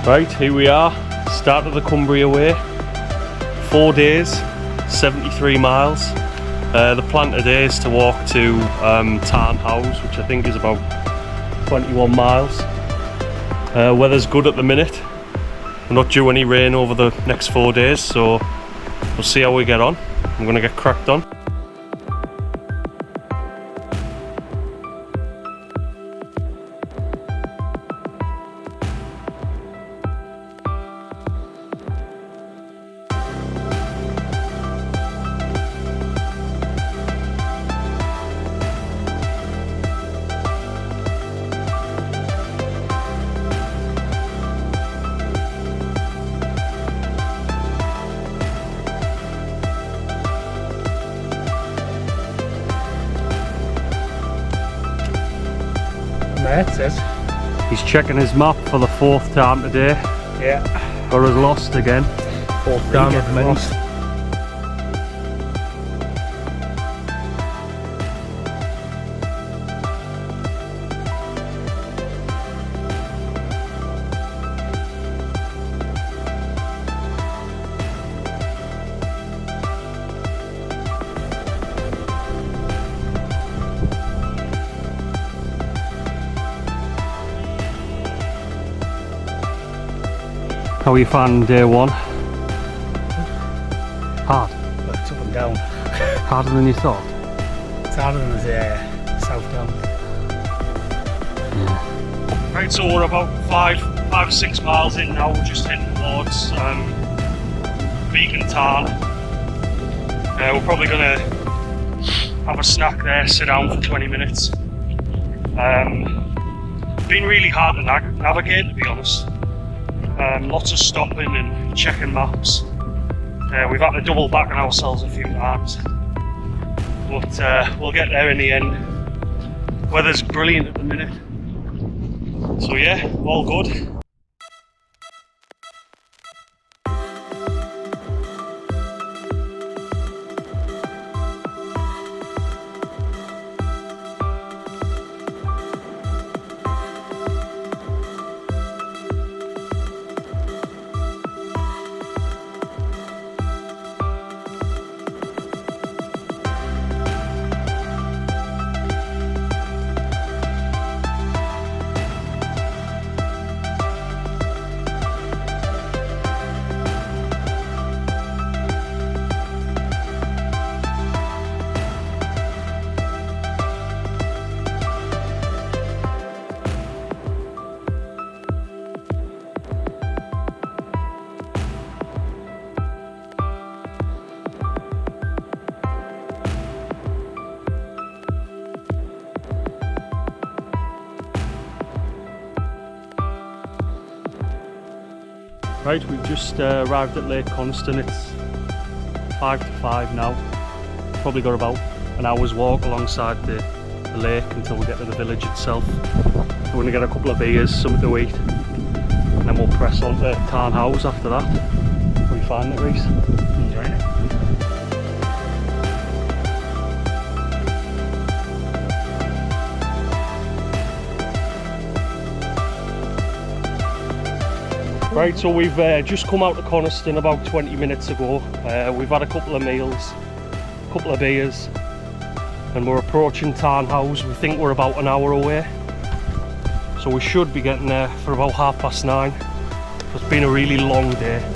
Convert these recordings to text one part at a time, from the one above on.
Right, here we are, start of the Cumbria Way, 4 days, 73 miles. The plan today is to walk to Tarn House, which I think is about 21 miles. Weather's good at the minute, we're not due any rain over the next 4 days, so we'll see how we get on. I'm going to get cracked on. It says. He's checking his map for the 4th time today. Yeah. Got us lost again. 4th time of many. How are you finding day 1? Hard. Well, it's up and down. Harder than you thought? It's harder than the south down. Yeah. Right, so we're about 5 or 6 miles in now. We're just heading towards Beacon Tarn. We're probably going to have a snack there, sit down for 20 minutes. Been really hard to navigate, to be honest. Lots of stopping and checking maps. We've had to double back on ourselves a few times, but we'll get there in the end. Weather's brilliant at the minute, so yeah, all good. Right, we've just arrived at Lake Coniston. It's 5 to 5 now. Probably got about an hour's walk alongside the lake until we get to the village itself. We're going to get a couple of beers, something to eat, and then we'll press on to Tarn House after that. How are you finding it, Reese? Enjoying it. Right, so we've just come out of Coniston about 20 minutes ago. We've had a couple of meals, a couple of beers, and we're approaching Tarn House. We think we're about an hour away, so we should be getting there for about 9:30. It's been a really long day.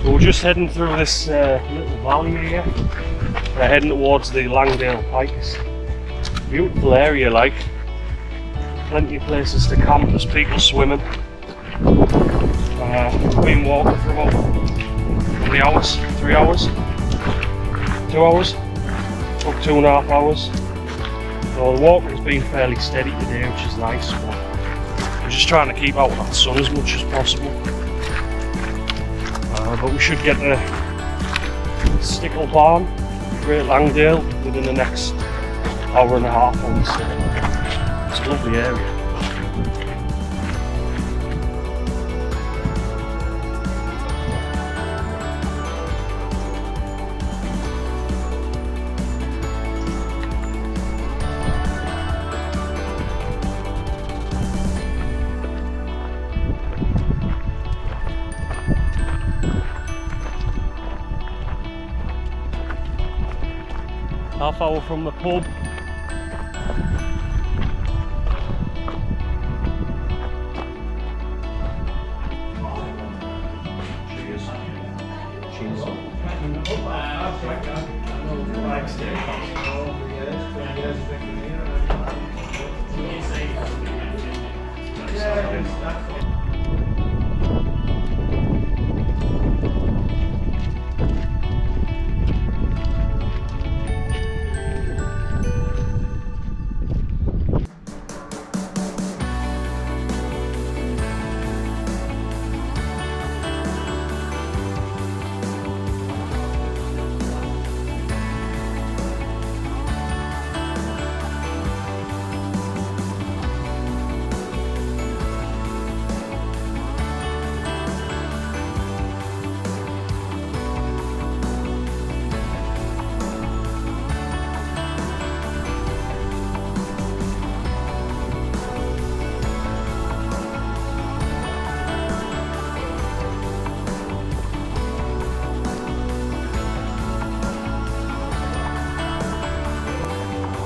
So we're just heading through this little valley here. We're heading towards the Langdale Pikes. Beautiful area, like. Plenty of places to camp, there's people swimming. We've been walking for about 3 hours, 3 hours, 2 hours, took 2.5 hours. So the walking's been fairly steady today, which is nice, but we're just trying to keep out of that sun as much as possible. But we should get to Stickle Barn, Great Langdale, within the next hour and a half, I would say. It's a lovely area. Half hour from the pub.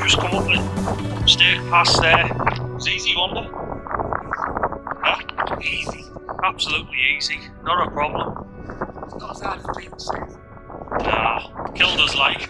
Just come up and stay past there. It's easy, wonder. Huh? Easy. Absolutely easy. Not a problem. It's not as hard as people say. Nah, killed us like.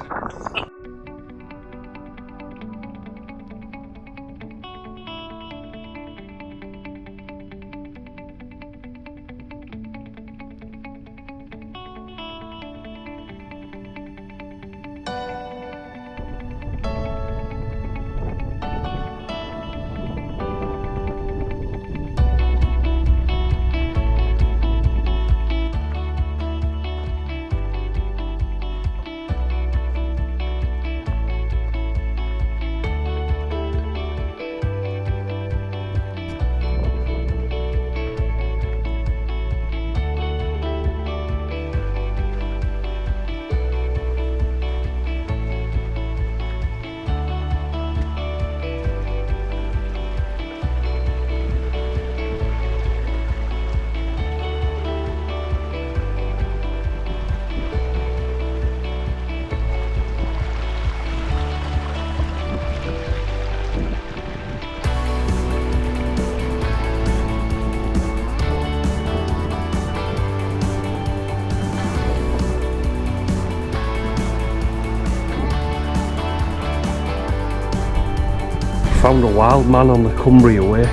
Found a wild man on the Cumbria Way.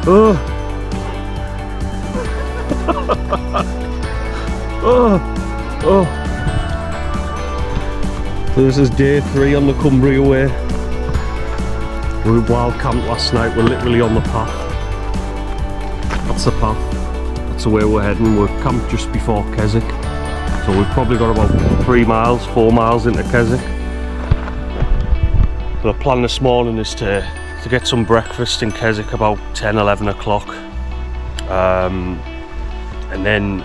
Oh! Oh! Oh! This is day 3 on the Cumbria Way. We wild camped last night, we're literally on the path. That's the path. That's the way we're heading. We're camped just before Keswick. So we've probably got about 3 miles, 4 miles into Keswick. The plan this morning is to get some breakfast in Keswick about 10-11 o'clock, and then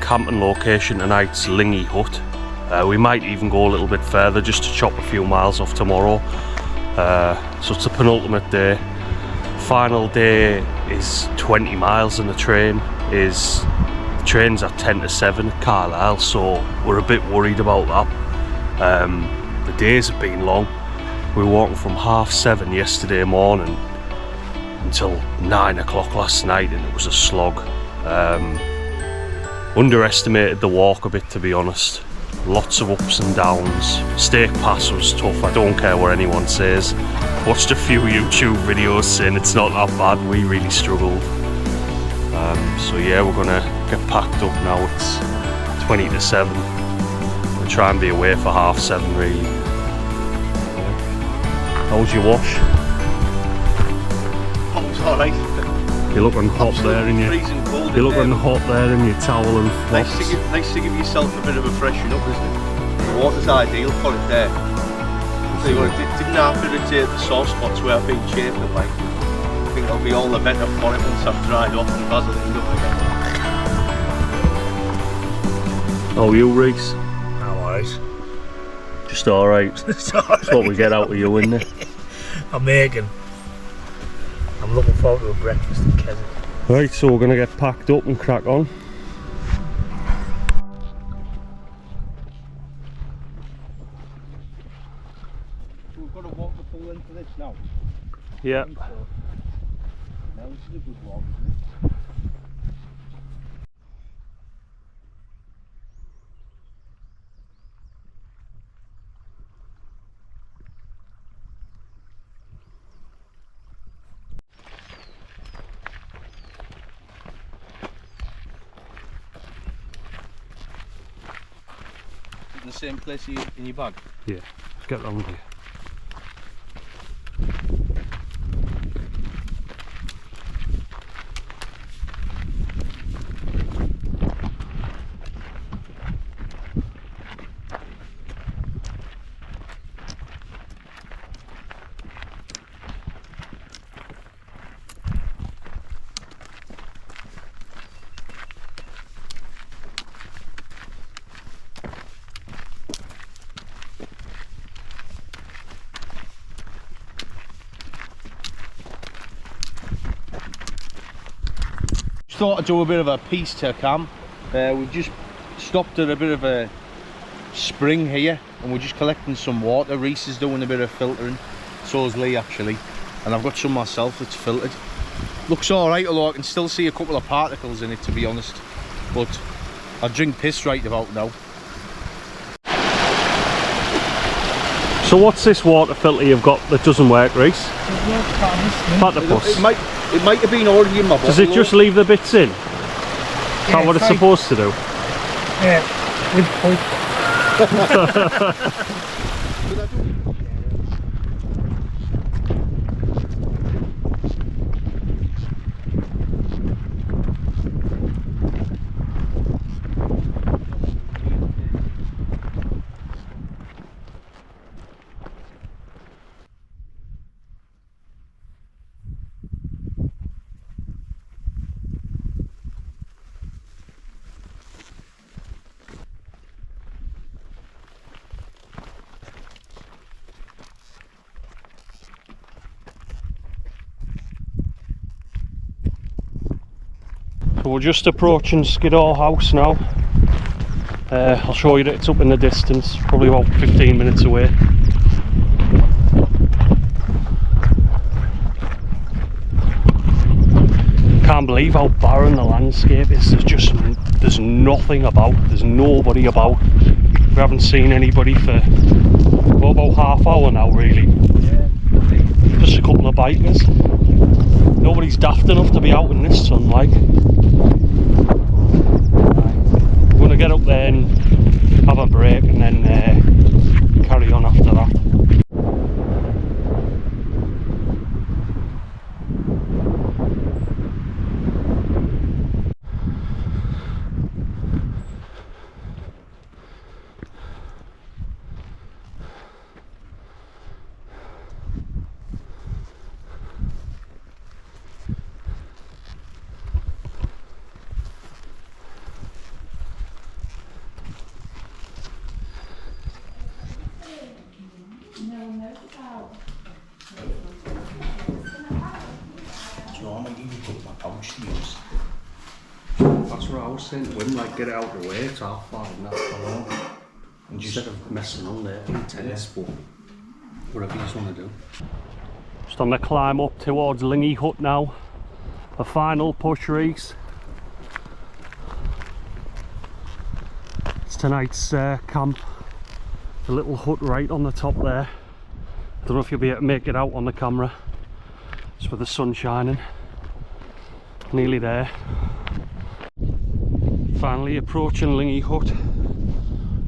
camping location tonight's Lingy Hut. We might even go a little bit further just to chop a few miles off tomorrow. So it's the penultimate day. Final day is 20 miles, and the train's at 10 to 7 at Carlisle, so we're a bit worried about that. The days have been long. We were walking from 7:30 yesterday morning until 9 o'clock last night, and it was a slog. Underestimated the walk a bit, to be honest. Lots of ups and downs. Stake Pass was tough, I don't care what anyone says. Watched a few YouTube videos saying it's not that bad, we really struggled. So yeah, we're gonna get packed up now. It's 20 to 7. We'll try and be away for 7:30 really. How's your wash? Oh, it's alright. You're looking hot there in your... Freezing cold. You're looking hot there in your towel and flops. Nice to give yourself a bit of a freshen up, isn't it? The water's ideal for it there. So you didn't have to irritate the sore spots where I've been chafing, like. I think it'll be all the better for it once I've dried off and Vaseline up again. Oh, you, Reese? I'm alright. Just alright. That's what we get out of you, isn't it? I'm making. I'm looking forward to a breakfast in Keswick. Right, so we're going to get packed up and crack on. We've got to walk the full length of this now. Yeah. Now this is a good walk, isn't it? In the same place in your bag? Yeah, let's get round here. Thought I'd do a bit of a piece to camp. We've just stopped at a bit of a spring here and we're just collecting some water. Reese is doing a bit of filtering, so is Lee actually, and I've got some myself that's filtered. Looks alright, although I can still see a couple of particles in it, to be honest, but I'll drink piss right about now. So what's this water filter you've got that doesn't work, Reese? Platypus. It might have been already in my bottle. Does it just leave the bits in? Is that what it's supposed to do? Yeah, with So we're just approaching Skiddaw House now. I'll show you that it's up in the distance, probably about 15 minutes away. Can't believe how barren the landscape is. There's nothing about, there's nobody about. We haven't seen anybody for well, about half hour now really. Just a couple of bikers. Nobody's daft enough to be out in this sunlight. We're going to get up there and have a break and then carry on after that. That's what I was saying to him, like get it out of the way, it's half 5 now. And instead of messing on there, tennis, but whatever you just want to do. Just on the climb up towards Lingy Hut now. A final push, Reese. That's tonight's camp. The little hut right on the top there. I don't know if you'll be able to make it out on the camera. It's with the sun shining. Nearly there. Finally approaching Lingy Hut.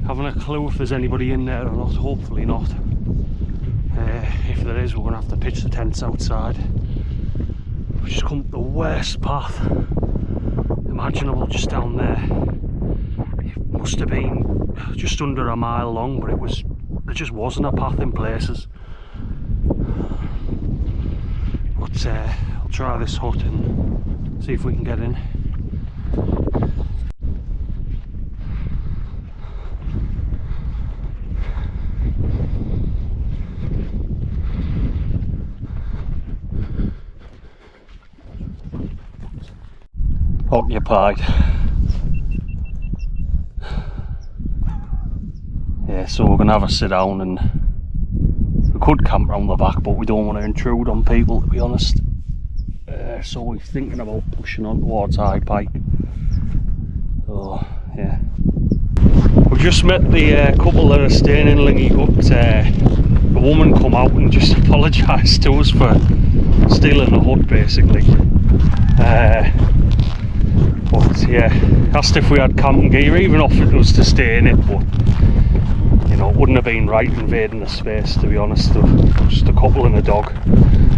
Haven't a clue if there's anybody in there or not. Hopefully not. If there is, we're going to have to pitch the tents outside. We've just come up the worst path imaginable just down there. It must have been just under a mile long, but there just wasn't a path in places. But I'll try this hut and see if we can get in. Occupied. Yeah, so we're gonna have a sit down, and we could camp round the back, but we don't want to intrude on people, to be honest. So we're thinking about pushing on towards High Pike. So yeah, we just met the couple that are staying in Lingy Hut. A woman come out and just apologised to us for stealing the hut, basically. But yeah, asked if we had camping gear, even offered us to stay in it, but you know, it wouldn't have been right invading the space, to be honest. Just a couple and a dog.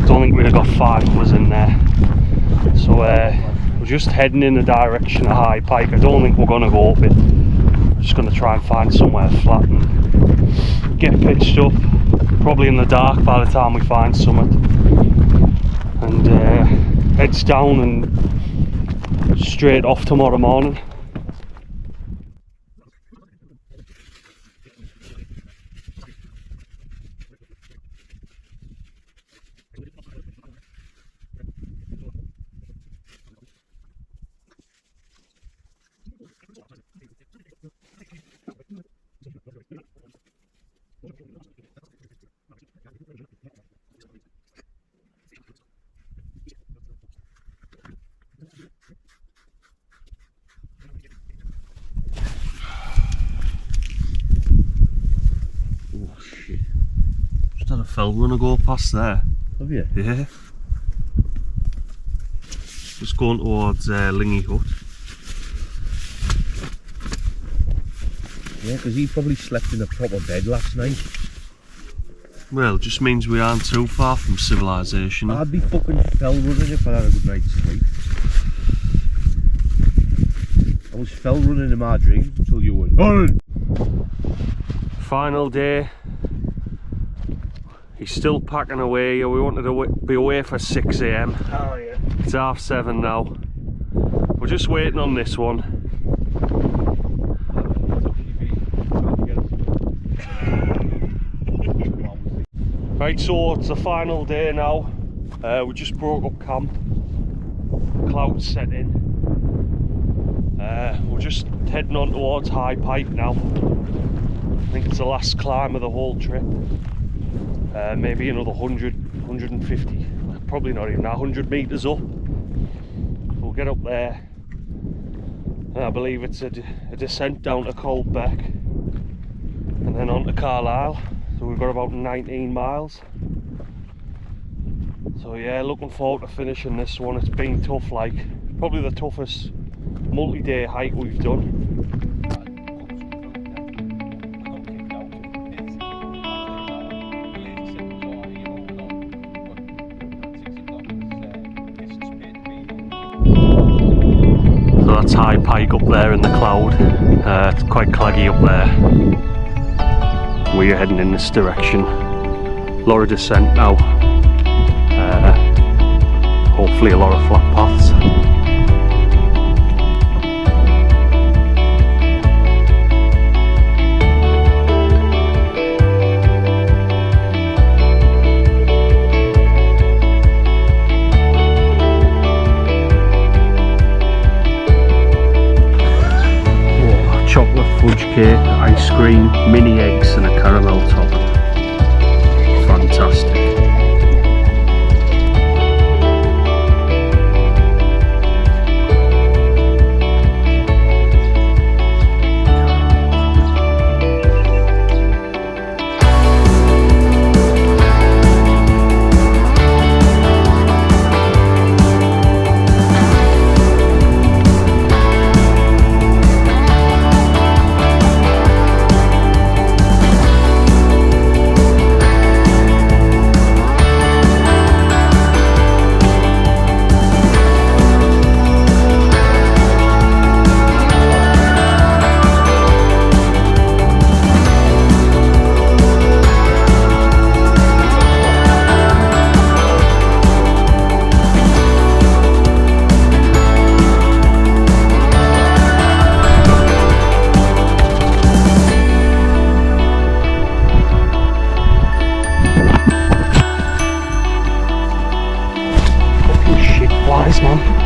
Don't think we'd have got 5 of us in there. So we're just heading in the direction of High Pike. I don't think we're going to go up it. We're just going to try and find somewhere flat and get pitched up, probably in the dark by the time we find something. And heads down and straight off tomorrow morning. Had a fell runner go past there. Have you? Yeah. Just going towards Lingy Hut. Yeah, because he probably slept in a proper bed last night. Well, it just means we aren't too far from civilization. I'd be fucking fell running if I had a good night's sleep. I was fell running in my dream until you went on. Final day. He's still packing away. We wanted to be away for 6 AM. Oh yeah. It's 7:30 now. We're just waiting on this one. Right, so it's the final day now. We just broke up camp. Clouds set in. We're just heading on towards High Pike now. I think it's the last climb of the whole trip. Maybe another 100, 150, probably not even 100 metres up. We'll get up there, and I believe it's a descent down to Cumbria and then on to Carlisle. So we've got about 19 miles. So yeah, looking forward to finishing this one. It's been tough, like probably the toughest multi-day hike we've done. So that's High Pike up there in the cloud. It's quite claggy up there. We're heading in this direction. A lot of descent now. Hopefully a lot of flat paths. Fudge cake, ice cream, mini eggs and a caramel top. Fantastic. Nice man.